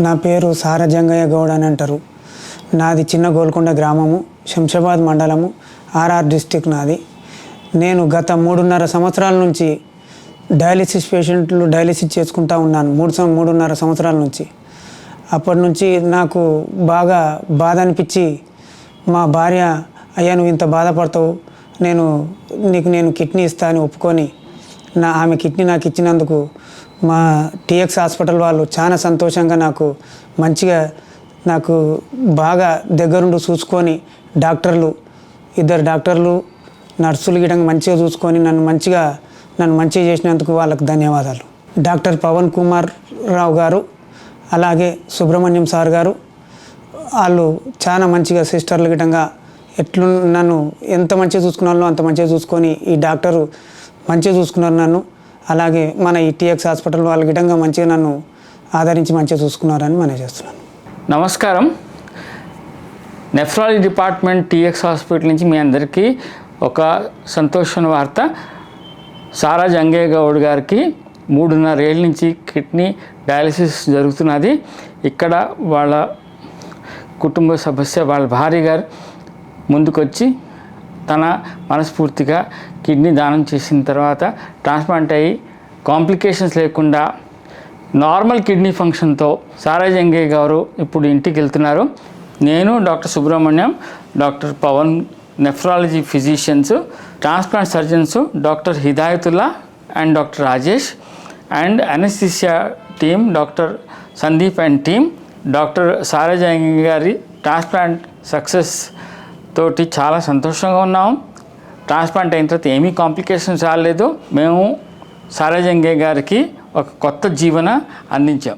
నా పేరు సారజంగయ్య గౌడ్ అని అంటారు. నాది చిన్న గోల్కొండ గ్రామము, శంషాబాద్ మండలము, ఆర్ఆర్ డిస్టిక్ నాది. నేను గత 3.5 సంవత్సరాల నుంచి డయాలిసిస్ పేషెంట్లు డయాలిసిస్ చేసుకుంటూ ఉన్నాను. 3.5 సంవత్సరాల నుంచి. అప్పటి నుంచి నాకు బాగా బాధ అనిపించి మా భార్య, అయ్యా నువ్వు ఇంత బాధపడతావు, నేను కిడ్నీ ఇస్తా అని ఒప్పుకొని ఆమె కిడ్నీ నాకు ఇచ్చినందుకు మా టీఎక్స్ హాస్పిటల్ వాళ్ళు చాలా సంతోషంగా నాకు బాగా దగ్గరుండి చూసుకొని ఇద్దరు డాక్టర్లు నర్సులు గిడంగా మంచిగా చూసుకొని నన్ను మంచిగా చేసినందుకు వాళ్ళకు ధన్యవాదాలు. డాక్టర్ పవన్ కుమార్ రావు గారు, అలాగే సుబ్రహ్మణ్యం సార్ గారు, వాళ్ళు చాలా మంచిగా సిస్టర్లు గిడంగా నన్ను ఎంత మంచిగా చూసుకున్నారో అంత మంచిగా చూసుకొని ఈ డాక్టరు మంచిగా చూసుకున్నారు నన్ను. అలాగే మన ఈ టీఎక్స్ హాస్పిటల్ వాళ్ళ గిడంగా మంచిగా నన్ను ఆదరించి మంచిగా చూసుకున్నారని మనం చేస్తున్నాను. నమస్కారం. నెఫ్రాలజీ డిపార్ట్మెంట్ టీఎక్స్ హాస్పిటల్ నుంచి మీ అందరికీ ఒక సంతోషమైన వార్త. సారజంగయ్య గౌడ్ గారికి 3.5 ఏళ్ళ నుంచి కిడ్నీ డయాలిసిస్ జరుగుతున్నది. ఇక్కడ వాళ్ళ కుటుంబ సభ్య వాళ్ళ భార్య గారు ముందుకొచ్చి తన మనస్ఫూర్తిగా కిడ్నీ దానం చేసిన తర్వాత ట్రాన్స్ప్లాంట్ అయ్యి కాంప్లికేషన్స్ లేకుండా నార్మల్ కిడ్నీ ఫంక్షన్తో సారజంగయ్య గారు ఇప్పుడు ఇంటికి వెళ్తున్నారు. నేను doctor Subrahmanyam, doctor Pavan, nephrology physicians, transplant surgeons doctor Hidayatullah and doctor Rajesh, and anaesthesia team doctor Sandeep and team. Doctor Sarajangaiah గారి ట్రాన్స్ప్లాంట్ సక్సెస్ తోటి చాలా సంతోషంగా ఉన్నాము. ట్రాన్స్ప్లాంట్ అయిన తర్వాత ఏమీ కాంప్లికేషన్స్ రాలేదు. మేము సారజంగయ్య గారికి ఒక కొత్త జీవన అందించాం.